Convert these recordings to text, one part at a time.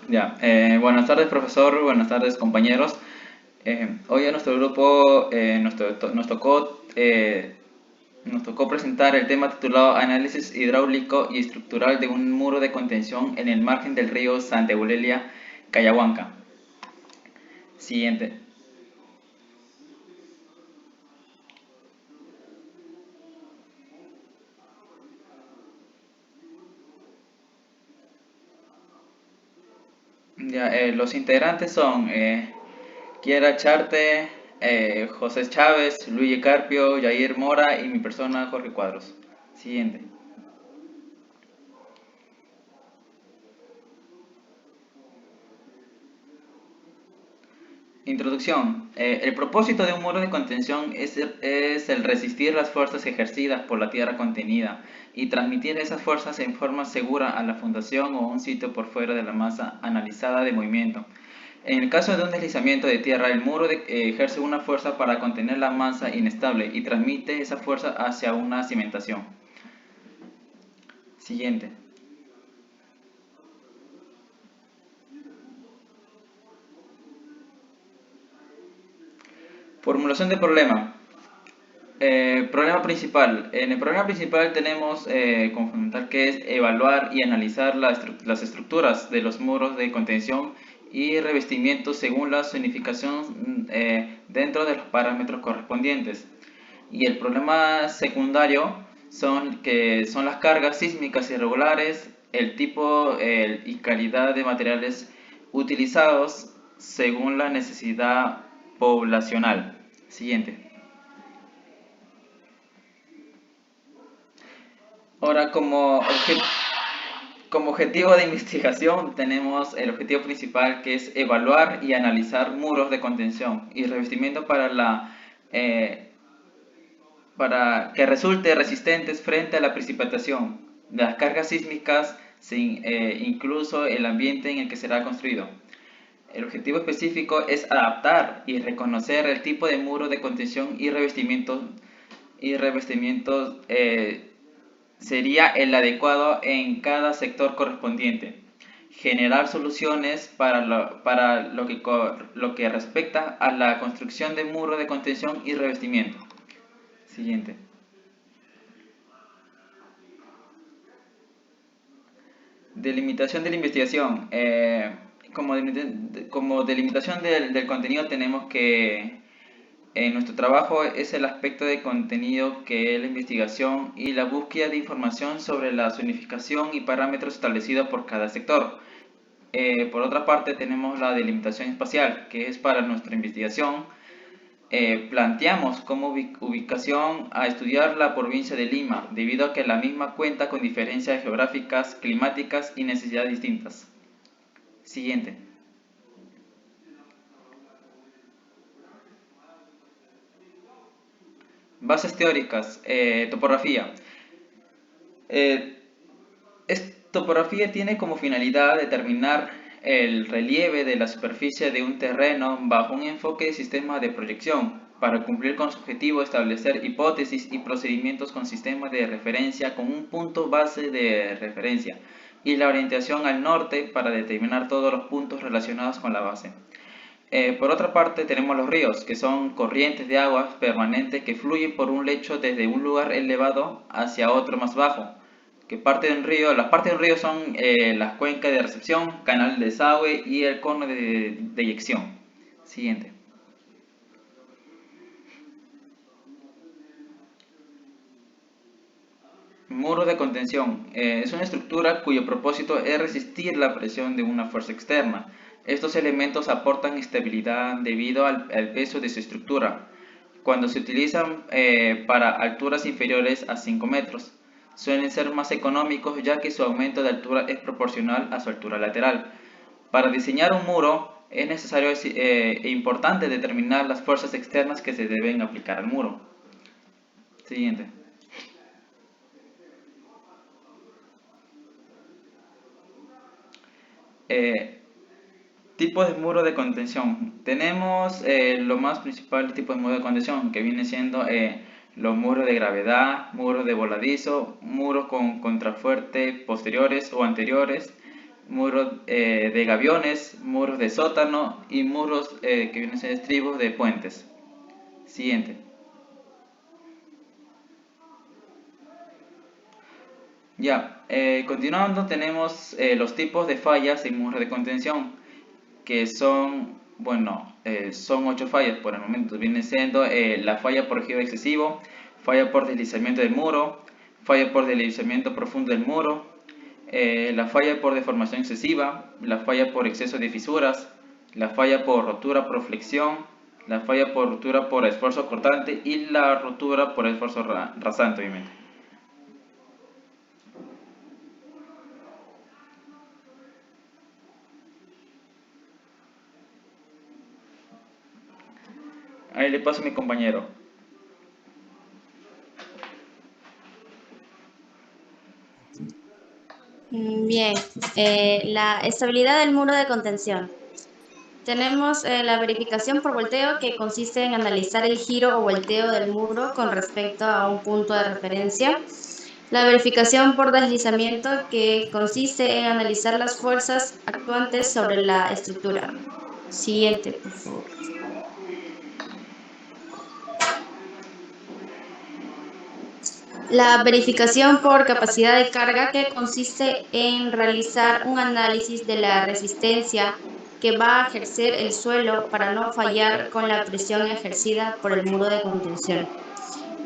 Ya, buenas tardes profesor, buenas tardes compañeros. Hoy a nuestro grupo nos tocó presentar el tema titulado Análisis hidráulico y estructural de un muro de contención en el margen del río Santa Eulalia, Cayahuanca. Siguiente. Ya, los integrantes son Kiera Charte, José Chávez, Luigi Carpio, Jair Mora y mi persona Jorge Cuadros. Siguiente. Introducción. El propósito de un muro de contención es el resistir las fuerzas ejercidas por la tierra contenida y transmitir esas fuerzas en forma segura a la fundación o un sitio por fuera de la masa analizada de movimiento. En el caso de un deslizamiento de tierra, el muro ejerce una fuerza para contener la masa inestable y transmite esa fuerza hacia una cimentación. Siguiente. Formulación de problema. Problema principal. En el problema principal tenemos como fundamental que es evaluar y analizar las estructuras de los muros de contención y revestimiento según la zonificación dentro de los parámetros correspondientes. Y el problema secundario son las cargas sísmicas irregulares, el tipo y calidad de materiales utilizados según la necesidad poblacional. Siguiente. Ahora, como objetivo de investigación tenemos el objetivo principal que es evaluar y analizar muros de contención y revestimiento eh, para que resulte resistentes frente a la precipitación, las cargas sísmicas, incluso el ambiente en el que será construido. El objetivo específico es adaptar y reconocer el tipo de muro de contención y revestimientos sería el adecuado en cada sector correspondiente. Generar soluciones para lo que respecta a la construcción de muro de contención y revestimiento. Siguiente. Delimitación de la investigación. Como delimitación del contenido tenemos que nuestro trabajo es el aspecto de contenido que es la investigación y la búsqueda de información sobre la zonificación y parámetros establecidos por cada sector. Por otra parte tenemos la delimitación espacial, que es para nuestra investigación. Planteamos como ubicación a estudiar la provincia de Lima, debido a que la misma cuenta con diferencias geográficas, climáticas y necesidades distintas. Siguiente. Bases teóricas. Topografía. Eh, Topografía tiene como finalidad determinar el relieve de la superficie de un terreno bajo un enfoque de sistema de proyección, para cumplir con su objetivo establecer hipótesis y procedimientos con sistemas de referencia con un punto base de referencia y la orientación al norte para determinar todos los puntos relacionados con la base. Por otra parte tenemos los ríos, que son corrientes de agua permanentes que fluyen por un lecho desde un lugar elevado hacia otro más bajo. Las partes de un río son las cuencas de recepción, canal de desagüe y el cono de eyección. Siguiente. Muro de contención. Es una estructura cuyo propósito es resistir la presión de una fuerza externa. Estos elementos aportan estabilidad debido al peso de su estructura. Cuando se utilizan para alturas inferiores a 5 metros, suelen ser más económicos ya que su aumento de altura es proporcional a su altura lateral. Para diseñar un muro es necesario e importante determinar las fuerzas externas que se deben aplicar al muro. Siguiente. Eh, Tipos de muro de contención. Tenemos lo más principal tipo de muro de contención, que viene siendo los muros de gravedad, muros de voladizo, muros con contrafuerte posteriores o anteriores, muros de gaviones, muros de sótano y muros que vienen a ser estribos de puentes. Siguiente. Ya, continuando tenemos los tipos de fallas en muros de contención, que son, bueno, son 8 fallas por el momento. Viene siendo la falla por giro excesivo, falla por deslizamiento del muro, falla por deslizamiento profundo del muro, la falla por deformación excesiva, la falla por exceso de fisuras, la falla por rotura por flexión, la falla por rotura por esfuerzo cortante y la rotura por esfuerzo rasante, obviamente. Ahí le paso a mi compañero. Bien, la estabilidad del muro de contención. Tenemos la verificación por volteo, que consiste en analizar el giro o volteo del muro con respecto a un punto de referencia. La verificación por deslizamiento, que consiste en analizar las fuerzas actuantes sobre la estructura. Siguiente, por favor. La verificación por capacidad de carga, que consiste en realizar un análisis de la resistencia que va a ejercer el suelo para no fallar con la presión ejercida por el muro de contención.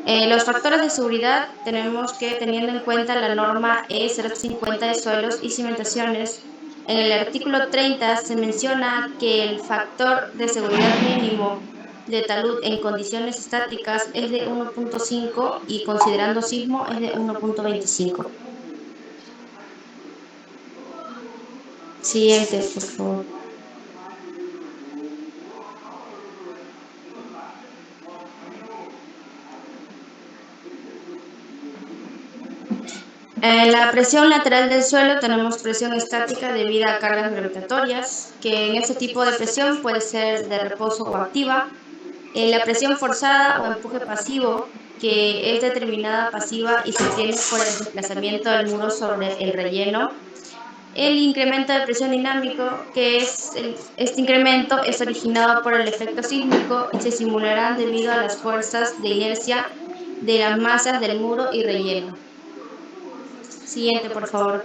Los factores de seguridad, tenemos que, teniendo en cuenta la norma E050 de suelos y cimentaciones, en el artículo 30 se menciona que el factor de seguridad mínimo de talud en condiciones estáticas es de 1.5 y considerando sismo es de 1.25. Siguiente, por favor. En la presión lateral del suelo tenemos presión estática debido a cargas gravitatorias, que en este tipo de presión puede ser de reposo o activa. La presión forzada o empuje pasivo, que es determinada pasiva y se obtiene por el desplazamiento del muro sobre el relleno. El incremento de presión dinámico, que es este incremento es originado por el efecto sísmico y se simularán debido a las fuerzas de inercia de las masas del muro y relleno. Siguiente, por favor.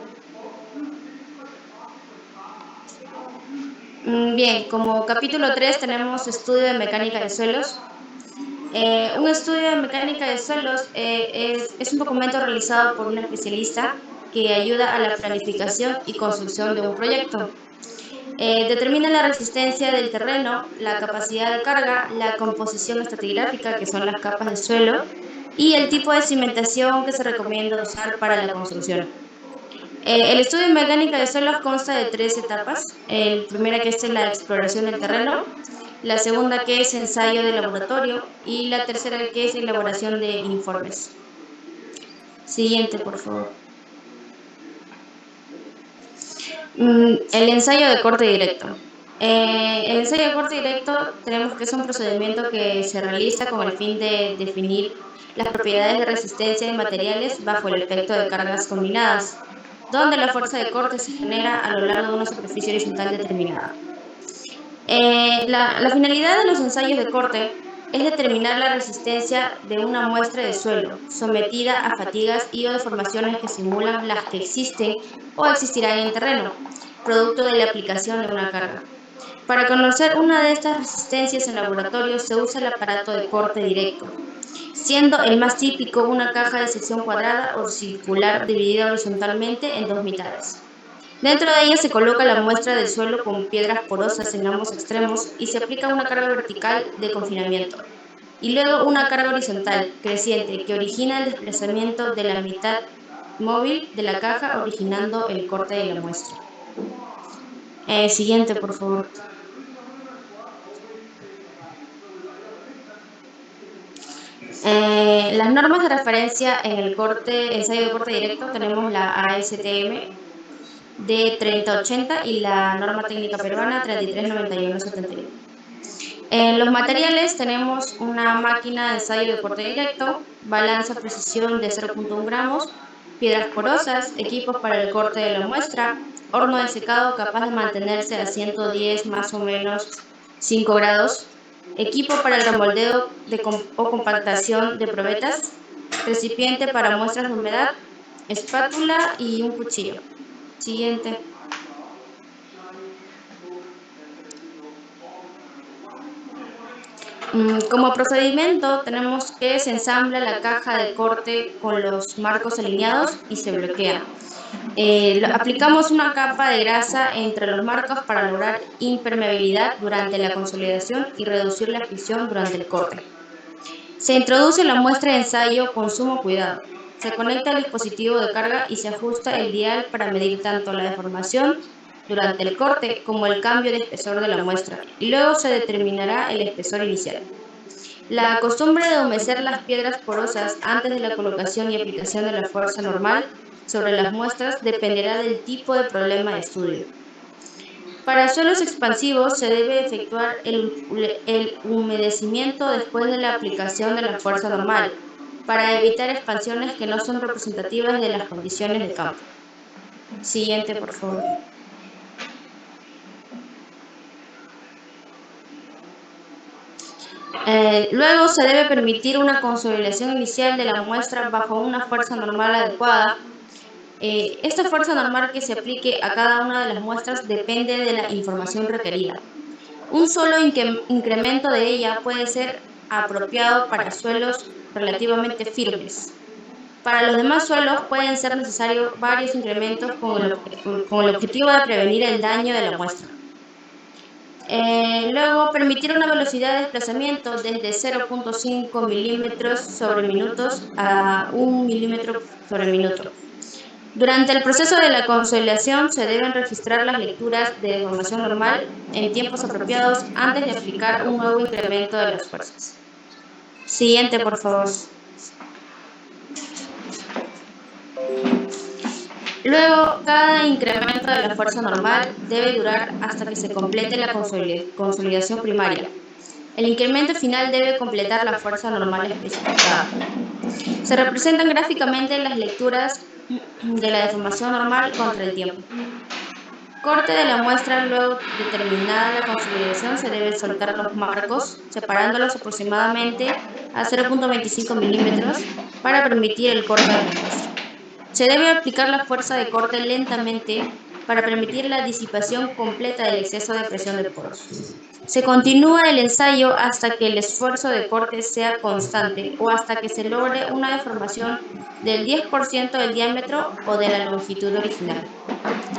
Bien, como capítulo 3 tenemos estudio de mecánica de suelos. Un estudio de mecánica de suelos es un documento realizado por un especialista que ayuda a la planificación y construcción de un proyecto. Determina la resistencia del terreno, la capacidad de carga, la composición estratigráfica, que son las capas de suelo, y el tipo de cimentación que se recomienda usar para la construcción. El estudio de mecánica de suelos consta de 3 etapas. La primera, que es la exploración del terreno, la segunda, que es ensayo de laboratorio, y la tercera, que es elaboración de informes. Siguiente, por favor. El ensayo de corte directo. El ensayo de corte directo tenemos que es un procedimiento que se realiza con el fin de definir las propiedades de resistencia de materiales bajo el efecto de cargas combinadas, donde la fuerza de corte se genera a lo largo de una superficie horizontal determinada. La finalidad de los ensayos de corte es determinar la resistencia de una muestra de suelo sometida a fatigas y o deformaciones que simulan las que existen o existirán en el terreno, producto de la aplicación de una carga. Para conocer una de estas resistencias en laboratorio se usa el aparato de corte directo, siendo el más típico una caja de sección cuadrada o circular dividida horizontalmente en dos mitades. Dentro de ella se coloca la muestra del suelo con piedras porosas en ambos extremos y se aplica una carga vertical de confinamiento. Y luego una carga horizontal creciente que origina el desplazamiento de la mitad móvil de la caja, originando el corte de la muestra. Siguiente, por favor. Las normas de referencia en el ensayo de corte directo tenemos la ASTM de 3080 y la norma técnica peruana 339171. En los materiales tenemos una máquina de ensayo de corte directo, balanza precisión de 0.1 gramos, piedras porosas, equipos para el corte de la muestra, horno de secado capaz de mantenerse a 110 más o menos 5 grados, equipo para el remoldeo o compactación de probetas, recipiente para muestras de humedad, espátula y un cuchillo. Siguiente. Como procedimiento tenemos que se ensambla la caja de corte con los marcos alineados y se bloquea. Aplicamos una capa de grasa entre los marcos para lograr impermeabilidad durante la consolidación y reducir la fricción durante el corte. Se introduce la muestra de ensayo con sumo cuidado. Se conecta al dispositivo de carga y se ajusta el dial para medir tanto la deformación durante el corte como el cambio de espesor de la muestra, y luego se determinará el espesor inicial. La costumbre de humedecer las piedras porosas antes de la colocación y aplicación de la fuerza normal sobre las muestras dependerá del tipo de problema de estudio. Para suelos expansivos se debe efectuar el humedecimiento después de la aplicación de la fuerza normal, para evitar expansiones que no son representativas de las condiciones de campo. Siguiente, por favor. Luego se debe permitir una consolidación inicial de la muestra bajo una fuerza normal adecuada. Esta fuerza normal que se aplique a cada una de las muestras depende de la información requerida. Un solo incremento de ella puede ser apropiado para suelos relativamente firmes. Para los demás suelos pueden ser necesarios varios incrementos con el objetivo de prevenir el daño de la muestra. Luego, permitir una velocidad de desplazamiento desde 0.5 milímetros sobre minutos a 1 milímetro sobre minuto. Durante el proceso de la consolidación se deben registrar las lecturas de deformación normal en tiempos apropiados antes de aplicar un nuevo incremento de las fuerzas. Siguiente, por favor. Luego, cada incremento de la fuerza normal debe durar hasta que se complete la consolidación primaria. El incremento final debe completar la fuerza normal especificada. Se representan gráficamente las lecturas de la deformación normal contra el tiempo. Corte de la muestra. Luego de terminada la consolidación se deben soltar los marcos, separándolos aproximadamente a 0.25 milímetros para permitir el corte de la muestra. Se debe aplicar la fuerza de corte lentamente para permitir la disipación completa del exceso de presión de poros. Se continúa el ensayo hasta que el esfuerzo de corte sea constante o hasta que se logre una deformación del 10% del diámetro o de la longitud original.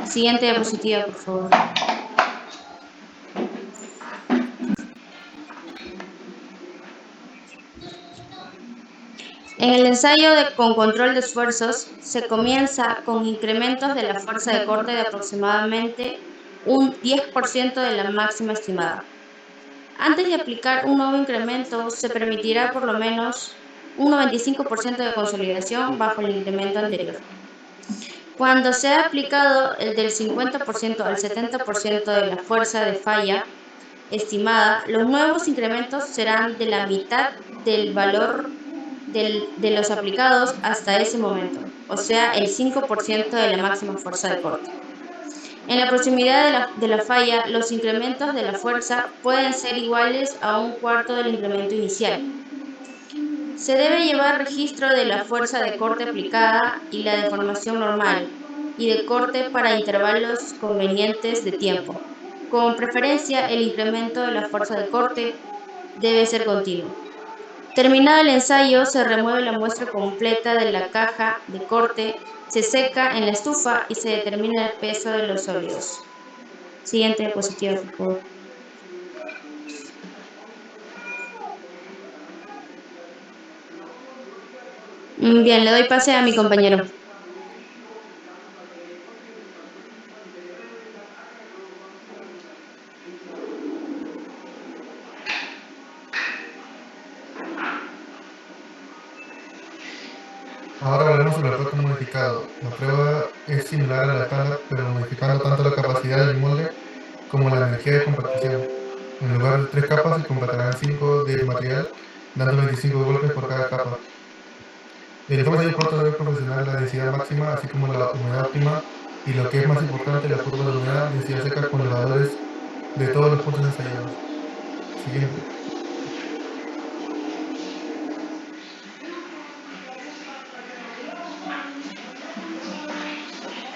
Siguiente diapositiva, por favor. En el ensayo con control de esfuerzos, se comienza con incrementos de la fuerza de corte de aproximadamente un 10% de la máxima estimada. Antes de aplicar un nuevo incremento, se permitirá por lo menos un 95% de consolidación bajo el incremento anterior. Cuando se ha aplicado el del 50% al 70% de la fuerza de falla estimada, los nuevos incrementos serán de la mitad del valor de los aplicados hasta ese momento, o sea, el 5% de la máxima fuerza de corte. En la proximidad de la falla, los incrementos de la fuerza pueden ser iguales a un cuarto del incremento inicial. Se debe llevar registro de la fuerza de corte aplicada y la deformación normal y de corte para intervalos convenientes de tiempo. Con preferencia, el incremento de la fuerza de corte debe ser continuo. Terminado el ensayo, se remueve la muestra completa de la caja de corte, se seca en la estufa y se determina el peso de los sólidos. Siguiente diapositiva, por favor. Bien, le doy pase a mi compañero. Ahora hablaremos sobre el rotor modificado. La prueba es similar a la estándar, pero modificando tanto la capacidad del molde como la energía de compactación. En lugar de 3 capas, se compactarán 5 del material, dando 25 golpes por cada capa. El informe de pronto debe proporcionar la densidad máxima, así como la humedad óptima y lo que es más importante, la curva de humedad, densidad seca con los valores de todos los puntos ensayados. Siguiente.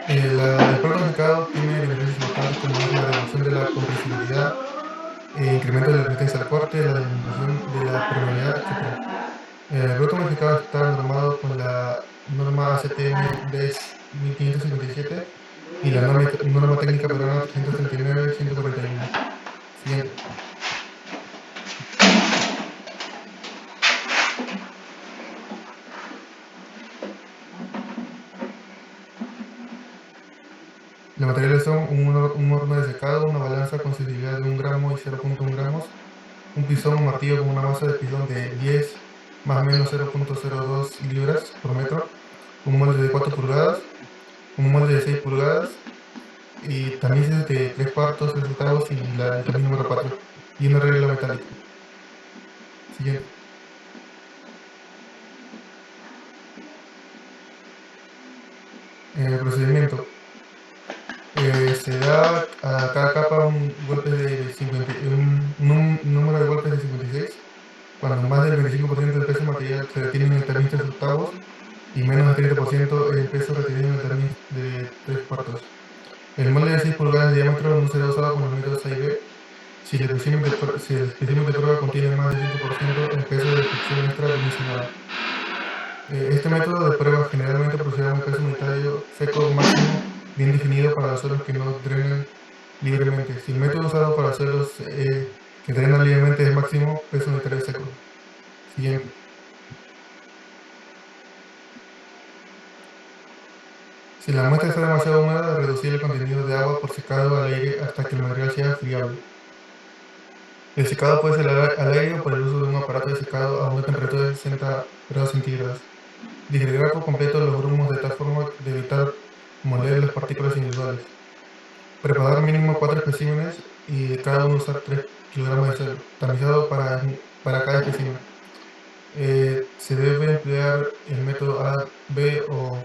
El puerto modificado tiene beneficios importantes como es la reducción de la compresibilidad, incremento de la resistencia al corte, la disminución de la permeabilidad, etc. El producto modificado está normado con la norma ACTM DES 1557 y la norma técnica peruana 339-141. Siguiente. Los materiales son un horno de secado, una balanza con sensibilidad de 1 gramo y 0.1 gramos, un pisón o martillo con una masa de pisón de 10 más o menos 0.02 libras por metro, un molde de 4 pulgadas, un molde de 6 pulgadas y tamices de 3 cuartos, 3 octavos y el tamiz número 4 y una regla metálica. Siguiente. Procedimiento. Se da a cada capa un golpe de 50, un número de golpes de 56, cuando más del 25% del peso material se retiene en el tamiz 3 octavos y menos del 30% el peso retenido en el tamiz de 3 cuartos. El molde de 6 pulgadas de diámetro no será usado con los métodos A y B si el espécimen de prueba contiene más del 5% el peso de fricción extra dimensionado. Este método de prueba generalmente producirá un peso unitario seco máximo bien definido para los suelos que no drenan libremente. Si el método usado para suelos que drenan libremente es máximo peso unitario seco. Siguiente. Si la muestra está demasiado húmeda, reducir el contenido de agua por secado al aire hasta que el material sea friable. El secado puede ser al aire o por el uso de un aparato de secado a una temperatura de 60 grados centígrados. Disgregar por completo los grumos de tal forma de evitar moler las partículas individuales. Preparar mínimo 4 especímenes y de cada uno usar 3 kilogramos de suelo, tamizado para cada espécimen. Se debe emplear el método A, B o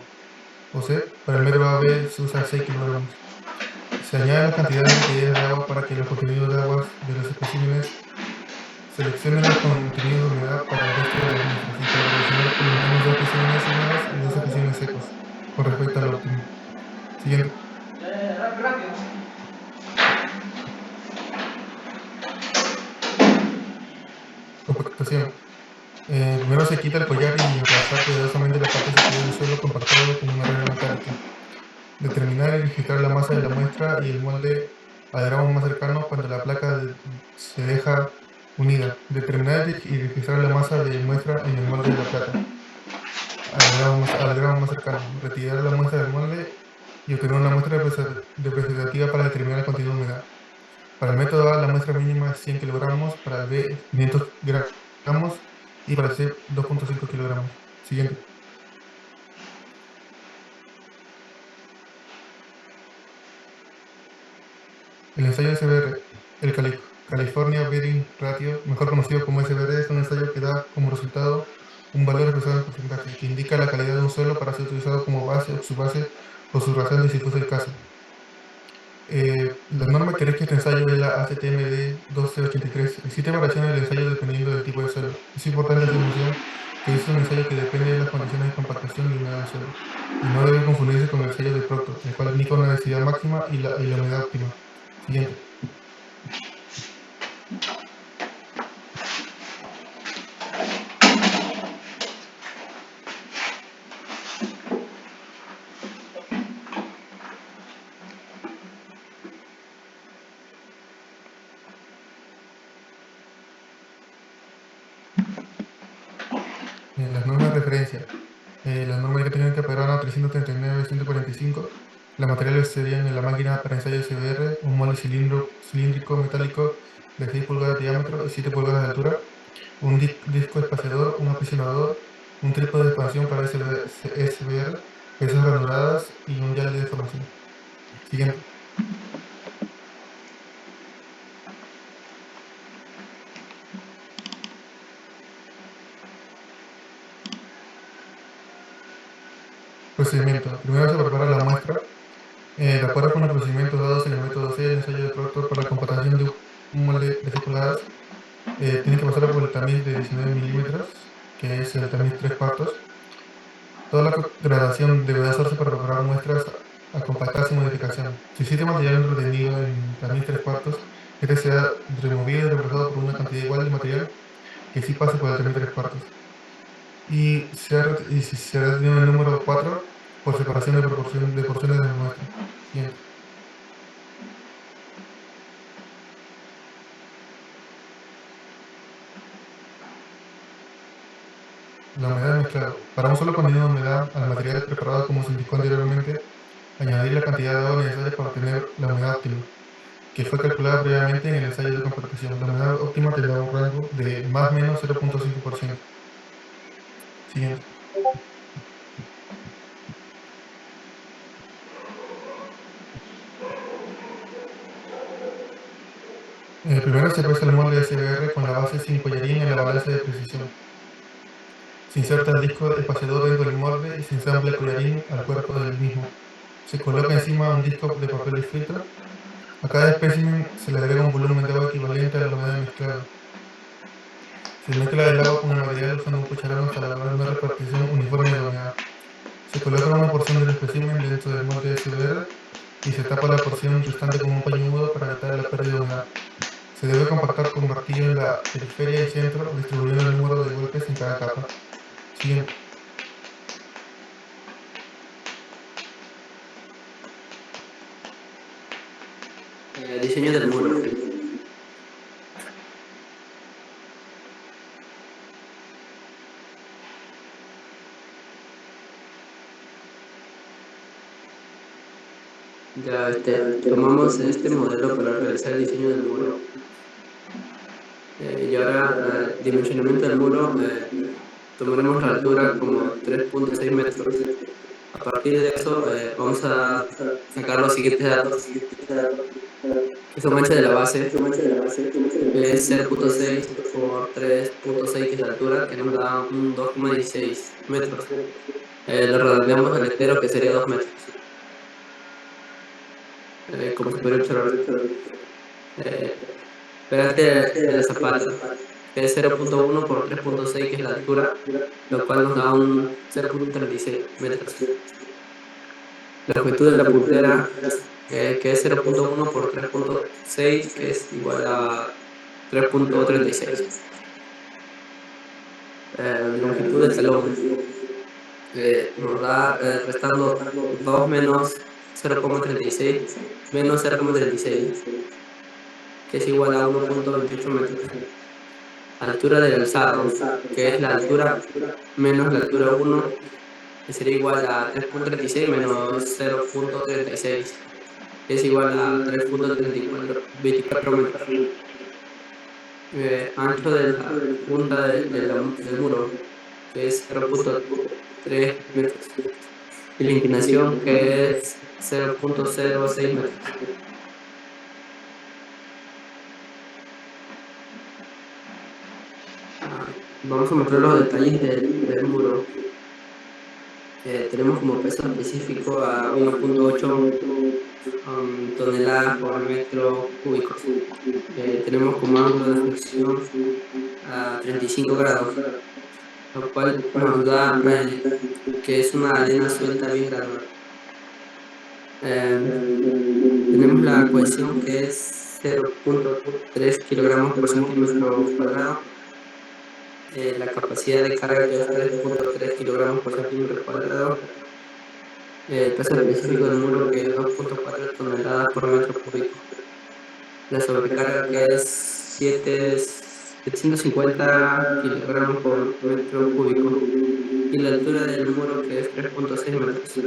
C. Para el método AB se usa 6 kilogramos. Se añaden las cantidades requeridas de agua para que los contenidos de aguas de los especímenes seleccionen los contenidos de humedad para el resto de las muestras y para seleccionar por lo menos 2 especímenes húmedos y 2 especímenes secos, con respecto al óptimo. Siguiente. Compactación. Primero se quita el collar y aplastar cuidadosamente la parte superior del suelo compactado con una regla metálica. Determinar y registrar la masa de la muestra y el molde al gramo más cercano cuando la placa se deja unida. Determinar y registrar la masa de muestra en el molde de la placa al gramo más cercano. Retirar la muestra del molde y obtener una muestra representativa para determinar el contenido de humedad. Para el método A, la muestra mínima es 100 kilogramos, para el B, 500 gramos y para el C, 2.5 kilogramos. Siguiente. El ensayo SBR, California Bearing Ratio, mejor conocido como SBR, es un ensayo que da como resultado un valor expresado en porcentaje, que indica la calidad de un suelo para ser utilizado como base o subbase o subrayante si fuese el caso. La norma que rige este ensayo es la ACTMD 1283. Existen variaciones del ensayo dependiendo del tipo de suelo. Es importante hacer mención que es un ensayo que depende de las condiciones de compactación y humedad del suelo, y no debe confundirse con el ensayo de Proctor, el cual indica una densidad máxima y la humedad óptima. Siguiente. Las normas de referencia. Las normas técnicas peruana 339-145. Los materiales serían en la máquina para ensayo SBR, un molde cilíndrico metálico de 6 pulgadas de diámetro y 7 pulgadas de altura, un disco espaciador, un aprisionador, un trípode de expansión para SBR, pesas granuladas y un dial de deformación. Siguiente. Procedimiento. Primero se prepara la muestra. De acuerdo con los procedimientos dados en el método C, el ensayo de producto para la compactación de un molde de 6 pulgadas, tiene que pasar por el tamiz de 19 milímetros, que es el tamiz 3 cuartos. Toda la gradación deberá hacerse para preparar muestras a compactar sin modificación. Si existe material retenido en tamiz 3 cuartos, este será removido y reemplazado por una cantidad igual de material que sí pase por el tamiz 3 cuartos. Y si se ha retenido el número 4 por separación de porciones de la muestra. Siguiente. La humedad de mezclado. Para un solo contenido de humedad al material preparado como se indicó anteriormente, añadir la cantidad de agua necesaria para obtener la humedad óptima, que fue calculada previamente en el ensayo de compactación. La humedad óptima tendrá un rango de más o menos 0,5%. Siguiente. Primero se pesa el molde SBR con la base sin collarín en la balanza de precisión. Se inserta el disco espaciador dentro del molde y se ensambla el collarín al cuerpo del mismo. Se coloca encima un disco de papel de filtro. A cada espécimen se le agrega un volumen de agua equivalente a la humedad de mezclado. Se mezcla el agua con el material usando un cucharón hasta lograr una repartición uniforme de la humedad. Se coloca una porción del espécimen dentro del molde SBR y se tapa la porción restante con un paño húmedo para evitar la pérdida de humedad. Se debe compactar con martillo en la periferia y centro, distribuyendo el número de golpes en cada capa. Siguiente. Diseño del muro. Ya, tomamos este modelo para realizar el diseño del muro. Y ahora, dimensionamiento del muro, tomaremos la altura como 3,6 metros. A partir de eso, vamos a sacar los siguientes datos, que son ancha de la base, que es 0,6 por 3,6, que es la altura, que nos da un 2,16 metros. Lo redondeamos al entero, que sería 2 metros, como se puede observar. Pegante de la zapata, que es 0,1 por 3,6, que es la altura, lo cual nos da un 0,36 metros. La longitud de la puntera, que es 0,1 por 3,6, que es igual a 3,36. Longitud del talón, nos da, restando 2 menos 0,36 menos 0,36, que es igual a 1,28 metros. Altura del alzado, que es la altura menos la altura 1, que sería igual a 3,36 menos 0,36, que es igual a 3,24 metros. Ancho de la punta del muro, que es 0,3 metros. Y la inclinación, que es 0,06 metros. Vamos a mostrar los detalles del muro. Tenemos como peso específico a 1,8 toneladas por metro cúbico. Tenemos como ángulo de flexión a 35 grados, lo cual nos da que es una arena suelta bien gradual. Tenemos la cohesión, que es 0,3 kilogramos por centímetro cuadrado. La capacidad de carga, que es 3,3 kilogramos por centímetro cuadrado. El peso específico del muro, que es 2,4 toneladas por metro cúbico. La sobrecarga, que es 750 kilogramos por metro cúbico. Y la altura del muro, que es 3,6 metros.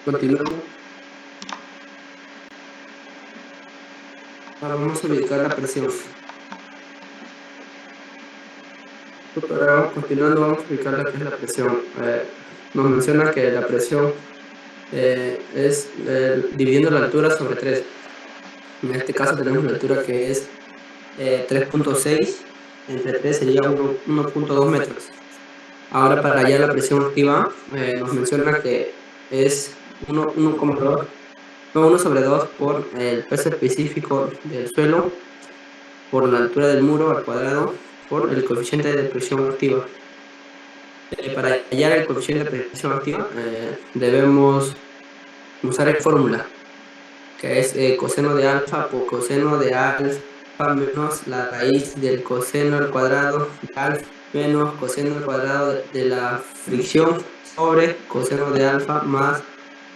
Continuamos. Ahora vamos a ubicar la presión. Pero continuando, vamos a explicar lo que es la presión. Nos menciona que la presión es dividiendo la altura sobre 3. En este caso tenemos la altura que es 3.6, entre 3 sería 1.2 metros. Ahora para hallar la presión activa nos menciona que es 1,2, no, 1 sobre 2 por el peso específico del suelo, por la altura del muro al cuadrado, por el coeficiente de presión activa. Para hallar el coeficiente de presión activa debemos usar la fórmula, que es coseno de alfa por coseno de alfa menos la raíz del coseno al cuadrado de alfa menos coseno al cuadrado de la fricción sobre coseno de alfa más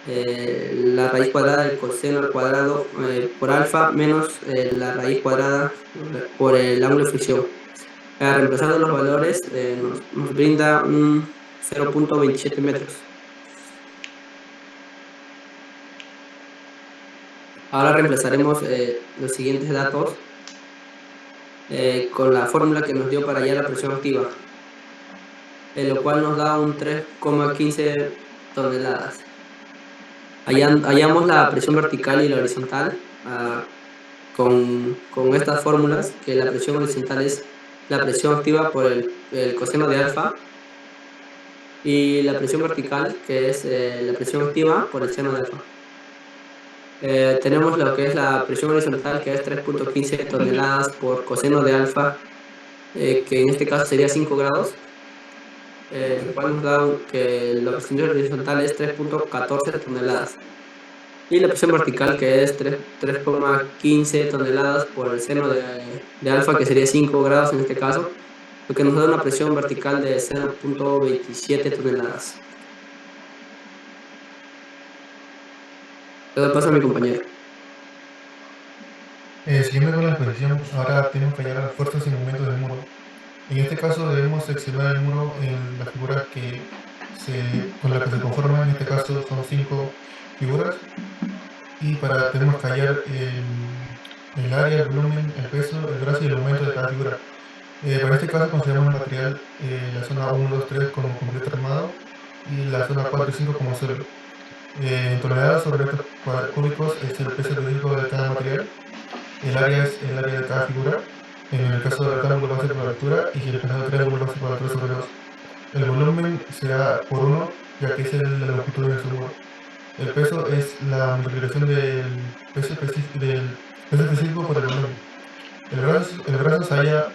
la raíz cuadrada del coseno al cuadrado por alfa menos la raíz cuadrada por el ángulo de fricción. Reemplazando los valores nos brinda un 0.27 metros. Ahora reemplazaremos los siguientes datos con la fórmula que nos dio para hallar la presión activa, lo cual nos da un 3,15 toneladas. Hallamos la presión vertical y la horizontal con estas fórmulas, que la presión horizontal es la presión activa por el coseno de alfa, y la presión vertical, que es la presión activa por el seno de alfa. Tenemos lo que es la presión horizontal, que es 3.15 toneladas por coseno de alfa, que en este caso sería 5 grados, el cual nos da que la presión horizontal es 3.14 toneladas. Y la presión vertical, que es 3,15 toneladas por el seno de alfa, que sería 5 grados en este caso, lo que nos da una presión vertical de 0.27 toneladas. Le doy paso a mi compañero. Siguiendo con la exposición, ahora tenemos que hallar las fuerzas y momentos del muro. En este caso debemos seccionar el muro en la figura con la que se conforma. En este caso son 5 figuras, y tenemos que hallar el área, el volumen, el peso, el brazo y el momento de cada figura. Para este caso consideramos el material, la zona 1, 2, 3 como concreto armado y la zona 4 y 5 como suelo. En toneladas sobre metros cúbicos es el peso específico de cada material. El área es el área de cada figura. En el caso del rectángulo va a ser por la altura, y en el caso del triángulo va a ser por la altura sobre 2. El volumen será por 1, ya que es la longitud del muro. El peso es la multiplicación del peso específico por el volumen. El brazo se halla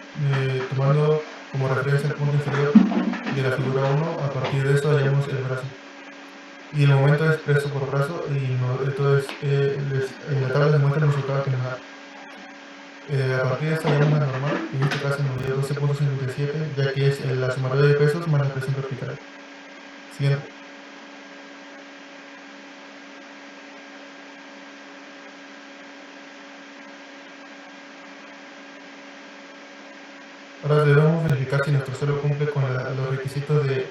tomando como referencia el punto inferior de la figura 1. A partir de eso hallamos el brazo. Y el momento es peso por brazo, y entonces en la tabla se muestra el resultado que nos da. A partir de esta hallamos la normal, en este caso nos dio 12.57, ya que es la sumatoria de pesos más la presión vertical. Siguiente. Ahora debemos verificar si nuestro suelo cumple con los requisitos de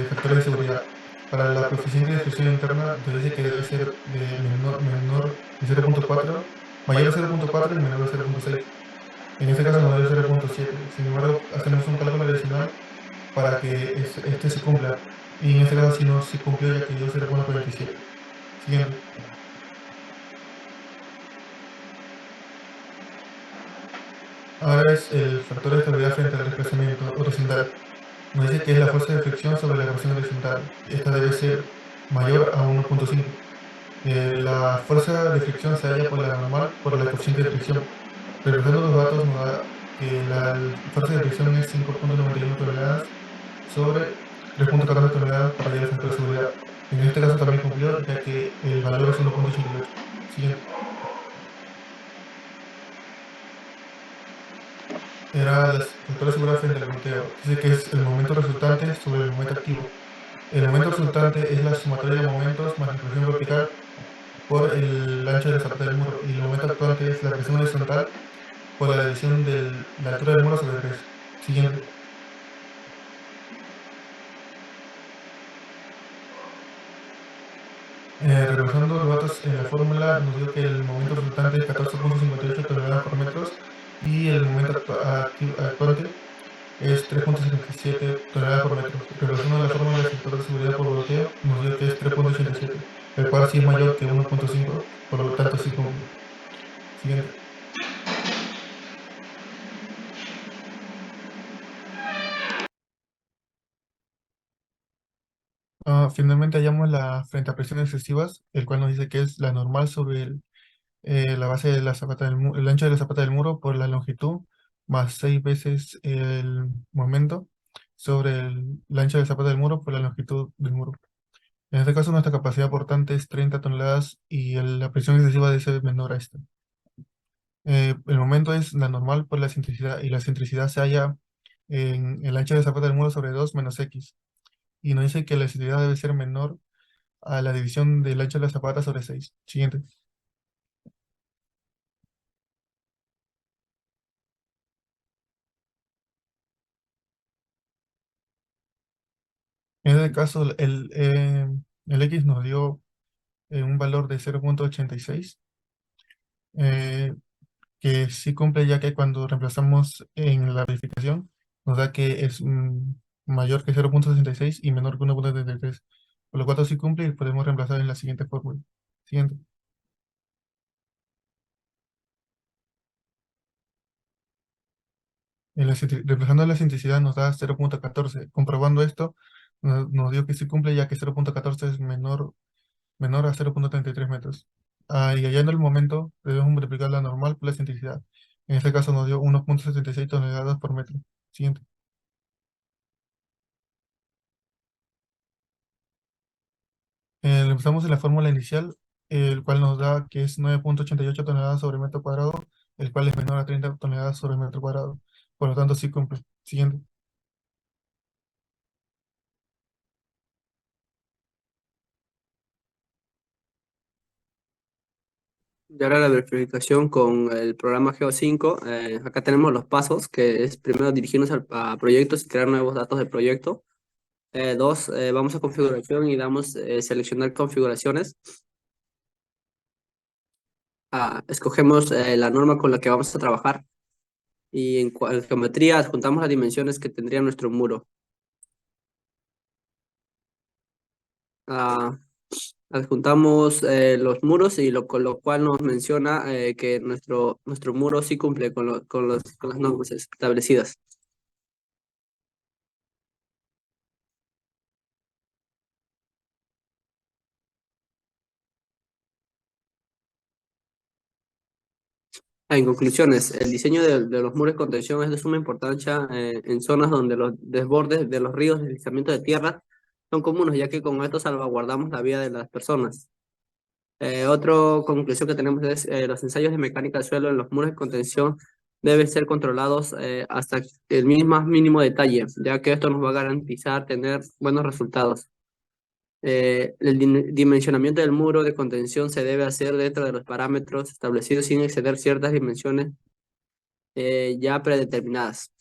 factores de seguridad. Para la coeficiente de fricción interna nos dice que debe ser menor de 0.4, mayor de 0.4 y menor de 0.6. En este caso nos dio 0.7. Sin embargo, hacemos un cálculo adicional para que este se cumpla. Y en este caso sí no se cumplió, ya que dio 0.47. Siguiente. Ahora es el factor de estabilidad frente al desplazamiento horizontal. Nos dice que es la fuerza de fricción sobre la presión horizontal. Esta debe ser mayor a 1.5. La fuerza de fricción se halla por la normal por la coeficiente de fricción. Revisando los datos nos da que la fuerza de fricción es 5.91 toneladas sobre 3.14 toneladas para hallar el factor de seguridad. En este caso también cumplió, ya que el valor es 1.88. Siguiente. Era el factor de seguridad frente al volteo. Dice que es el momento resultante sobre el momento activo. El momento resultante es la sumatoria de momentos más la presión vertical por el ancho de la zapata del muro, y el momento actuante es la presión horizontal por la división de la altura del muro sobre 3. Siguiente. Revisando los datos en la fórmula, nos dio que el momento resultante es 14.58 toneladas por metro, y el momento actuante es 3,77 toneladas por metro. Reemplazando la fórmula del factor de seguridad por volteo, nos dio que es 3,87, el cual sí es mayor que 1,5, por lo tanto sí cumple. Siguiente. Finalmente hallamos la frente a presiones excesivas, el cual nos dice que es la normal sobre la base de la zapata el ancho de la zapata del muro por la longitud más 6 veces el momento sobre el ancho de la zapata del muro por la longitud del muro. En este caso, nuestra capacidad portante es 30 toneladas y la presión excesiva debe ser menor a esta. El momento es la normal por la centricidad y la centricidad se halla en el ancho de la zapata del muro sobre 2 menos x. Y nos dice que la centricidad debe ser menor a la división del ancho de la zapata sobre 6. Siguiente. En este caso, el X nos dio un valor de 0,86, eh, que sí cumple ya que cuando reemplazamos en la verificación nos da que es mayor que 0,66 y menor que 1,33. Por lo cual sí cumple y podemos reemplazar en la siguiente fórmula. Siguiente. Reemplazando la centricidad nos da 0,14. Comprobando esto, nos dio que sí cumple ya que 0,14 es menor a 0,33 metros. Y hallando el momento, debemos multiplicar la normal por la centricidad. En este caso nos dio 1,76 toneladas por metro. Siguiente. Empezamos en la fórmula inicial, el cual nos da que es 9,88 toneladas sobre metro cuadrado, el cual es menor a 30 toneladas sobre metro cuadrado. Por lo tanto, sí cumple. Siguiente. Y ahora la verificación con el programa Geo5. Acá tenemos los pasos, que es primero dirigirnos a proyectos y crear nuevos datos de proyecto. Dos, vamos a configuración y damos seleccionar configuraciones. Escogemos la norma con la que vamos a trabajar y en geometría adjuntamos las dimensiones que tendría nuestro muro. Ah, Adjuntamos los muros y con lo cual nos menciona que nuestro muro sí cumple con las normas establecidas. En conclusiones, el diseño de los muros de contención es de suma importancia en zonas donde los desbordes de los ríos, deslizamiento de tierra son comunes, ya que con esto salvaguardamos la vida de las personas. Otra conclusión que tenemos es los ensayos de mecánica del suelo en los muros de contención deben ser controlados hasta el más mínimo detalle, ya que esto nos va a garantizar tener buenos resultados. El dimensionamiento del muro de contención se debe hacer dentro de los parámetros establecidos sin exceder ciertas dimensiones ya predeterminadas.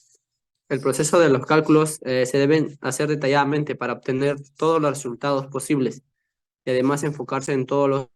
El proceso de los cálculos se deben hacer detalladamente para obtener todos los resultados posibles y además enfocarse en todos los